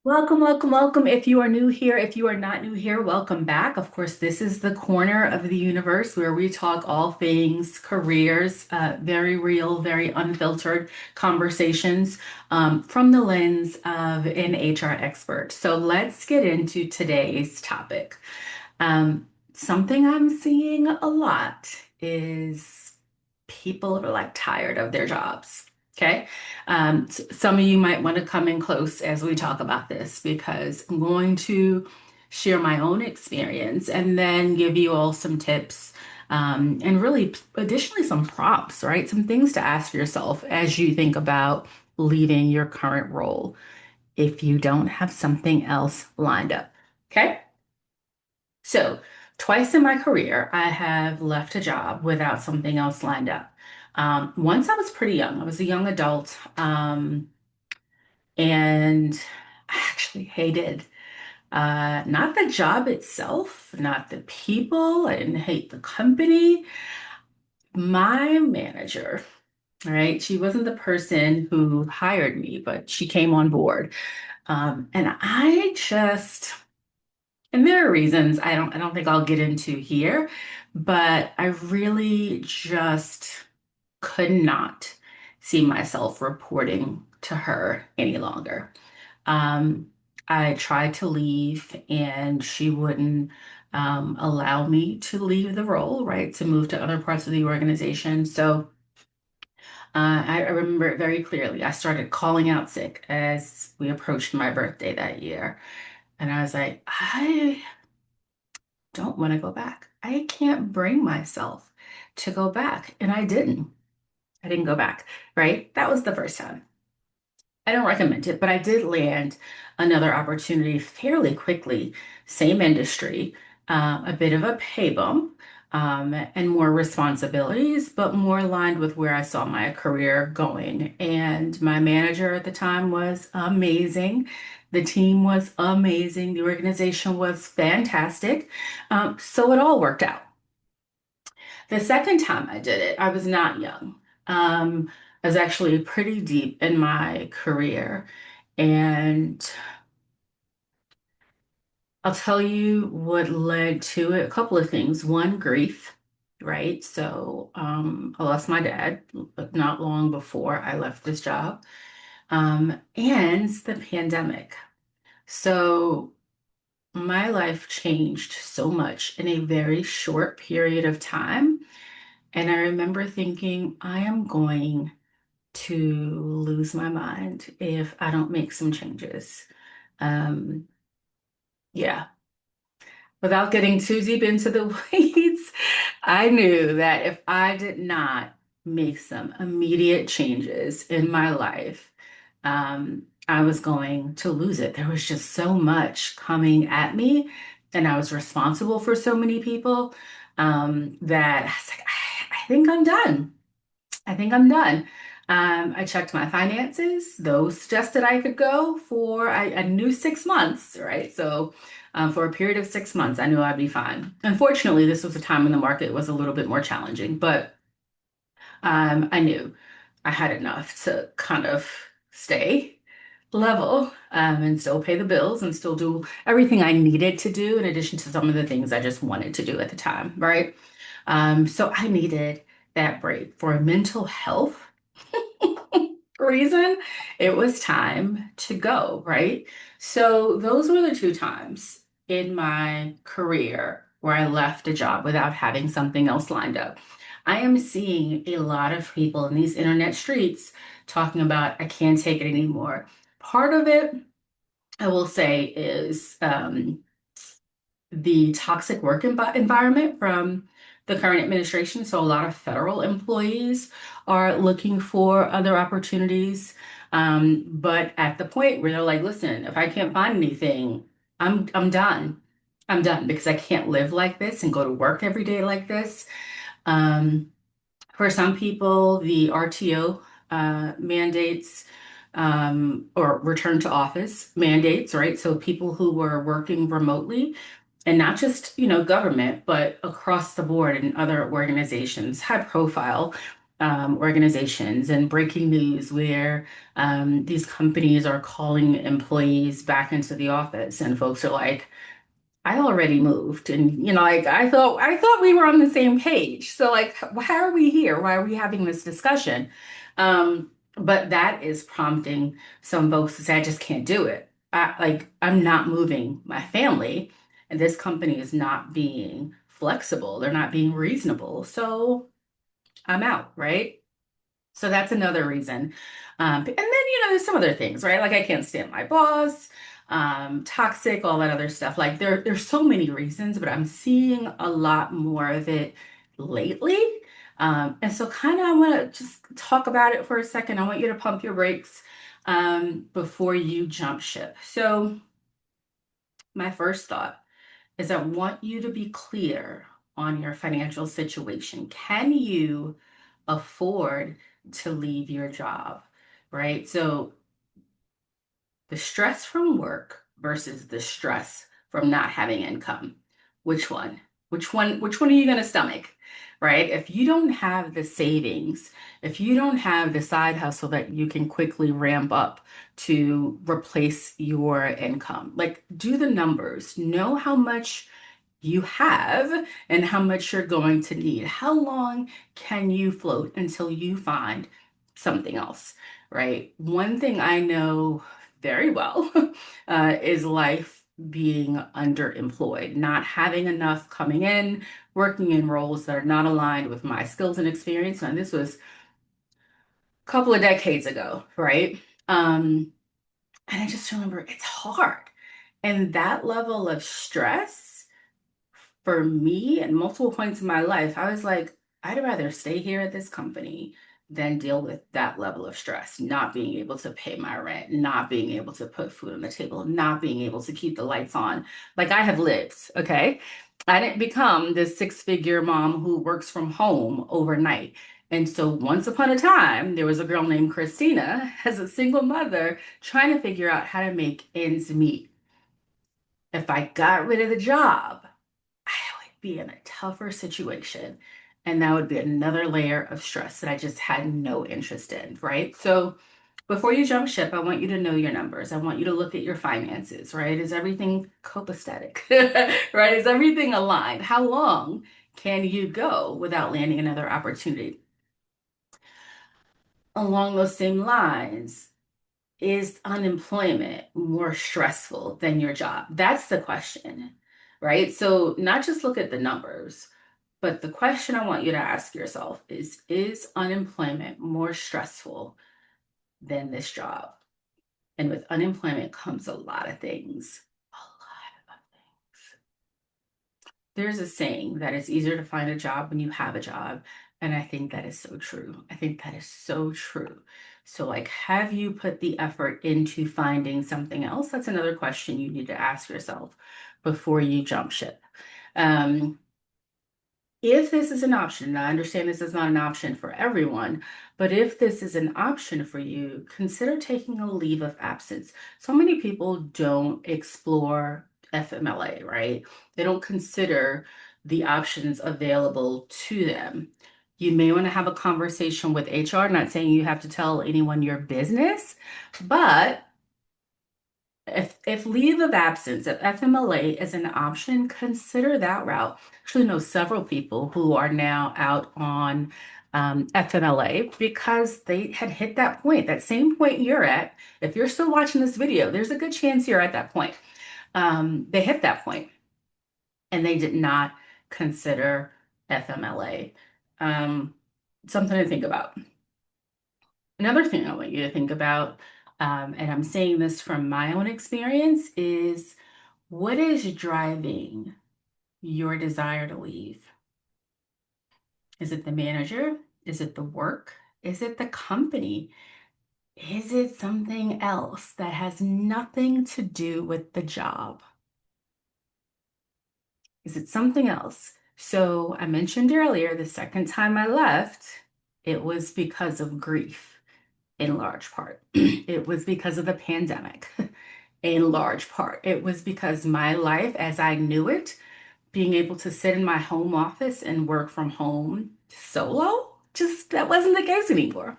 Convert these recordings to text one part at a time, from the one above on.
Welcome, welcome, welcome. If you are new here, if you are not new here, welcome back. Of course, this is the corner of the universe where we talk all things careers, very real, very unfiltered conversations from the lens of an HR expert. So let's get into today's topic. Something I'm seeing a lot is people are like tired of their jobs. Okay. Some of you might want to come in close as we talk about this because I'm going to share my own experience and then give you all some tips and really additionally some prompts, right? Some things to ask yourself as you think about leaving your current role if you don't have something else lined up. Okay. So, twice in my career, I have left a job without something else lined up. Once I was pretty young, I was a young adult, and I actually hated not the job itself, not the people. I didn't hate the company. My manager, right? She wasn't the person who hired me, but she came on board. And I just And there are reasons I don't think I'll get into here, but I really just could not see myself reporting to her any longer. Um, I tried to leave and she wouldn't allow me to leave the role, right, to move to other parts of the organization. So I remember it very clearly. I started calling out sick as we approached my birthday that year. And I was like, I don't want to go back. I can't bring myself to go back. And I didn't. I didn't go back, right? That was the first time. I don't recommend it, but I did land another opportunity fairly quickly, same industry, a bit of a pay bump, and more responsibilities, but more aligned with where I saw my career going. And my manager at the time was amazing. The team was amazing. The organization was fantastic. So it all worked out. The second time I did it, I was not young. I was actually pretty deep in my career. And I'll tell you what led to it. A couple of things. One, grief, right? So I lost my dad, but not long before I left this job. And the pandemic. So my life changed so much in a very short period of time. And I remember thinking, I am going to lose my mind if I don't make some changes. Um, yeah, without getting too deep into the weeds, I knew that if I did not make some immediate changes in my life, I was going to lose it. There was just so much coming at me, and I was responsible for so many people that I was like, I think I'm done. I think I'm done. I checked my finances. Those suggested I could go for, I knew 6 months, right? So for a period of 6 months, I knew I'd be fine. Unfortunately, this was a time when the market was a little bit more challenging, but I knew I had enough to kind of stay level and still pay the bills and still do everything I needed to do in addition to some of the things I just wanted to do at the time, right? So I needed that break for mental health reason. It was time to go, right? So those were the two times in my career where I left a job without having something else lined up. I am seeing a lot of people in these internet streets talking about, I can't take it anymore. Part of it, I will say, is the toxic work environment from the current administration. So a lot of federal employees are looking for other opportunities. But at the point where they're like, listen, if I can't find anything, I'm done. I'm done because I can't live like this and go to work every day like this. Um, for some people, the RTO mandates or return to office mandates, right? So people who were working remotely and not just, government, but across the board in other organizations, high profile. organizations and breaking news where these companies are calling employees back into the office, and folks are like, I already moved, and like I thought we were on the same page. So like, why are we here? Why are we having this discussion? But that is prompting some folks to say, I just can't do it. I'm not moving my family, and this company is not being flexible. They're not being reasonable. So I'm out, right? So that's another reason. And then, there's some other things, right? Like I can't stand my boss, toxic, all that other stuff. Like there's so many reasons, but I'm seeing a lot more of it lately. And so kind of I want to just talk about it for a second. I want you to pump your brakes before you jump ship. So my first thought is I want you to be clear on your financial situation. Can you afford to leave your job? Right? So the stress from work versus the stress from not having income. Which one? Which one are you going to stomach? Right? If you don't have the savings, if you don't have the side hustle that you can quickly ramp up to replace your income, like do the numbers, know how much you have and how much you're going to need. How long can you float until you find something else, right? One thing I know very well is life being underemployed, not having enough coming in, working in roles that are not aligned with my skills and experience. And this was a couple of decades ago, right? Um, and I just remember it's hard. And that level of stress for me at multiple points in my life, I was like, I'd rather stay here at this company than deal with that level of stress, not being able to pay my rent, not being able to put food on the table, not being able to keep the lights on. Like I have lived, okay? I didn't become this six-figure mom who works from home overnight. And so once upon a time, there was a girl named Christina as a single mother trying to figure out how to make ends meet. If I got rid of the job, I would be in a tougher situation. And that would be another layer of stress that I just had no interest in, right? So before you jump ship, I want you to know your numbers. I want you to look at your finances, right? Is everything copacetic, right? Is everything aligned? How long can you go without landing another opportunity? Along those same lines, is unemployment more stressful than your job? That's the question, right? So, not just look at the numbers, but the question I want you to ask yourself is unemployment more stressful than this job? And with unemployment comes a lot of things. A lot of things. There's a saying that it's easier to find a job when you have a job. And I think that is so true. I think that is so true. So, like, have you put the effort into finding something else? That's another question you need to ask yourself before you jump ship. Um, if this is an option, and I understand this is not an option for everyone, but if this is an option for you, consider taking a leave of absence. So many people don't explore FMLA, right? They don't consider the options available to them. You may want to have a conversation with HR, not saying you have to tell anyone your business, but if leave of absence, if FMLA is an option, consider that route. Actually, know several people who are now out on FMLA because they had hit that point, that same point you're at. If you're still watching this video, there's a good chance you're at that point. They hit that point and they did not consider FMLA. Um, Something to think about. Another thing I want you to think about, and I'm saying this from my own experience, is what is driving your desire to leave? Is it the manager? Is it the work? Is it the company? Is it something else that has nothing to do with the job? Is it something else? So I mentioned earlier, the second time I left, it was because of grief in large part. It was because of the pandemic in large part. It was because my life as I knew it, being able to sit in my home office and work from home solo. just that wasn't the case anymore.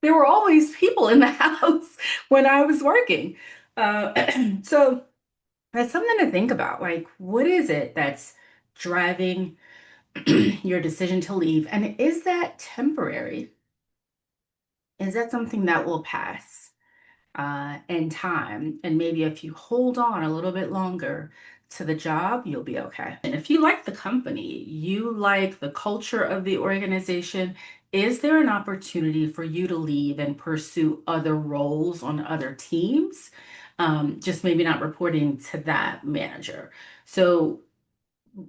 There were always people in the house when I was working. So that's something to think about. Like, what is it that's driving your decision to leave? And is that temporary? Is that something that will pass in time? And maybe if you hold on a little bit longer to the job, you'll be okay. And if you like the company, you like the culture of the organization, is there an opportunity for you to leave and pursue other roles on other teams? Just maybe not reporting to that manager. So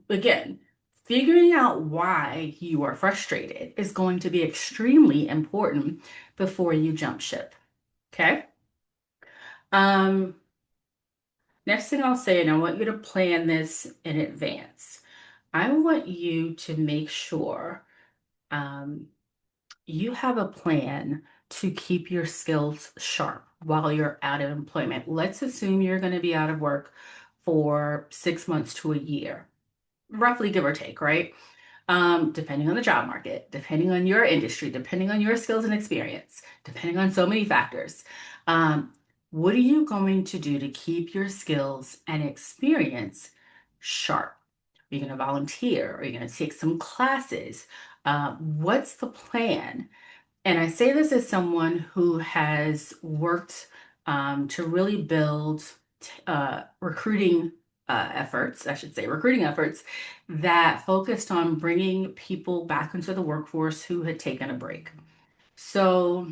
again, figuring out why you are frustrated is going to be extremely important before you jump ship. Okay? Um, Next thing I'll say, and I want you to plan this in advance. I want you to make sure um, you have a plan to keep your skills sharp while you're out of employment. Let's assume you're going to be out of work for 6 months to a year, roughly give or take, right? Depending on the job market, depending on your industry, depending on your skills and experience, depending on so many factors. Um, what are you going to do to keep your skills and experience sharp? Are you going to volunteer? Are you going to take some classes? What's the plan? And I say this as someone who has worked to really build recruiting efforts, I should say, recruiting efforts that focused on bringing people back into the workforce who had taken a break. So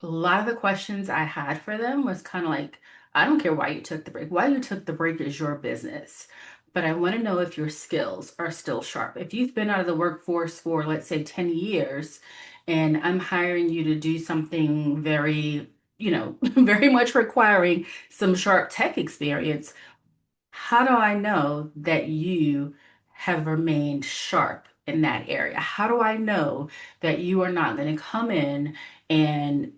a lot of the questions I had for them was kind of like, I don't care why you took the break. Why you took the break is your business. But I want to know if your skills are still sharp. If you've been out of the workforce for, let's say, 10 years, and I'm hiring you to do something very, very much requiring some sharp tech experience, how do I know that you have remained sharp in that area? How do I know that you are not going to come in and,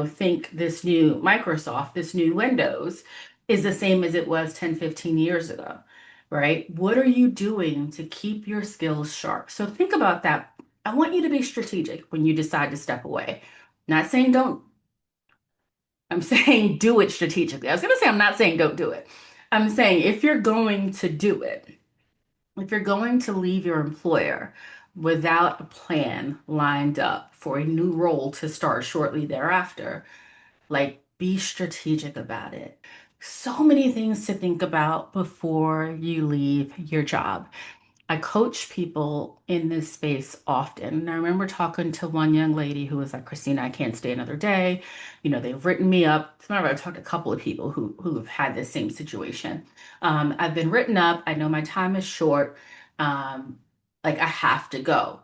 think this new Microsoft, this new Windows is the same as it was 10, 15 years ago, right? What are you doing to keep your skills sharp? So think about that. I want you to be strategic when you decide to step away. Not saying don't, I'm saying do it strategically. I was going to say, I'm not saying don't do it. I'm saying if you're going to do it, if you're going to leave your employer without a plan lined up for a new role to start shortly thereafter, like be strategic about it. So many things to think about before you leave your job. I coach people in this space often. And I remember talking to one young lady who was like, Christina, I can't stay another day. They've written me up. As a matter of fact, I've talked to a couple of people who have had this same situation. I've been written up. I know my time is short. Um, like I have to go.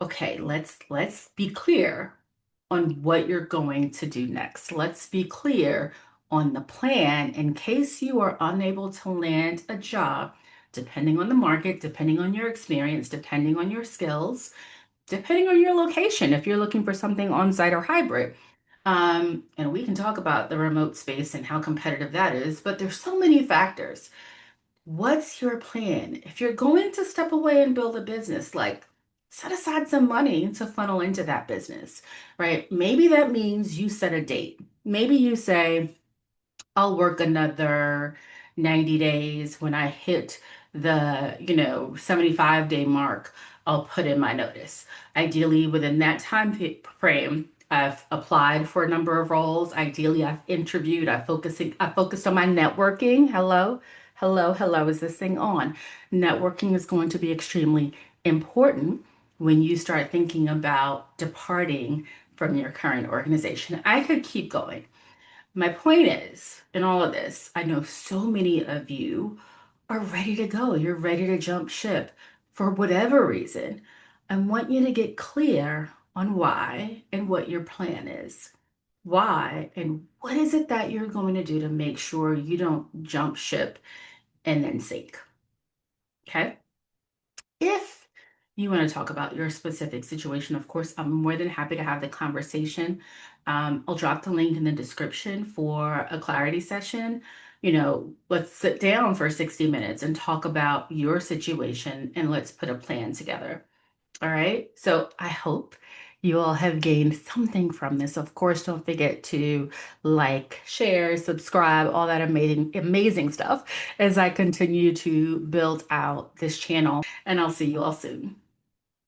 Okay, let's be clear on what you're going to do next. Let's be clear on the plan in case you are unable to land a job, depending on the market, depending on your experience, depending on your skills, depending on your location, if you're looking for something on-site or hybrid. And we can talk about the remote space and how competitive that is, but there's so many factors. What's your plan? If you're going to step away and build a business, like set aside some money to funnel into that business, right? Maybe that means you set a date. Maybe you say, I'll work another 90 days. When I hit the, 75-day mark, I'll put in my notice. Ideally, within that time frame, I've applied for a number of roles. Ideally, I've interviewed, I focused on my networking. Hello, hello, hello. Is this thing on? Networking is going to be extremely important when you start thinking about departing from your current organization. I could keep going. My point is, in all of this, I know so many of you are ready to go. You're ready to jump ship for whatever reason. I want you to get clear on why and what your plan is. Why and what is it that you're going to do to make sure you don't jump ship and then sink? Okay? If you want to talk about your specific situation, of course, I'm more than happy to have the conversation. I'll drop the link in the description for a clarity session. let's sit down for 60 minutes and talk about your situation and let's put a plan together. All right. So I hope you all have gained something from this. Of course, don't forget to like, share, subscribe, all that amazing, amazing stuff as I continue to build out this channel. And I'll see you all soon.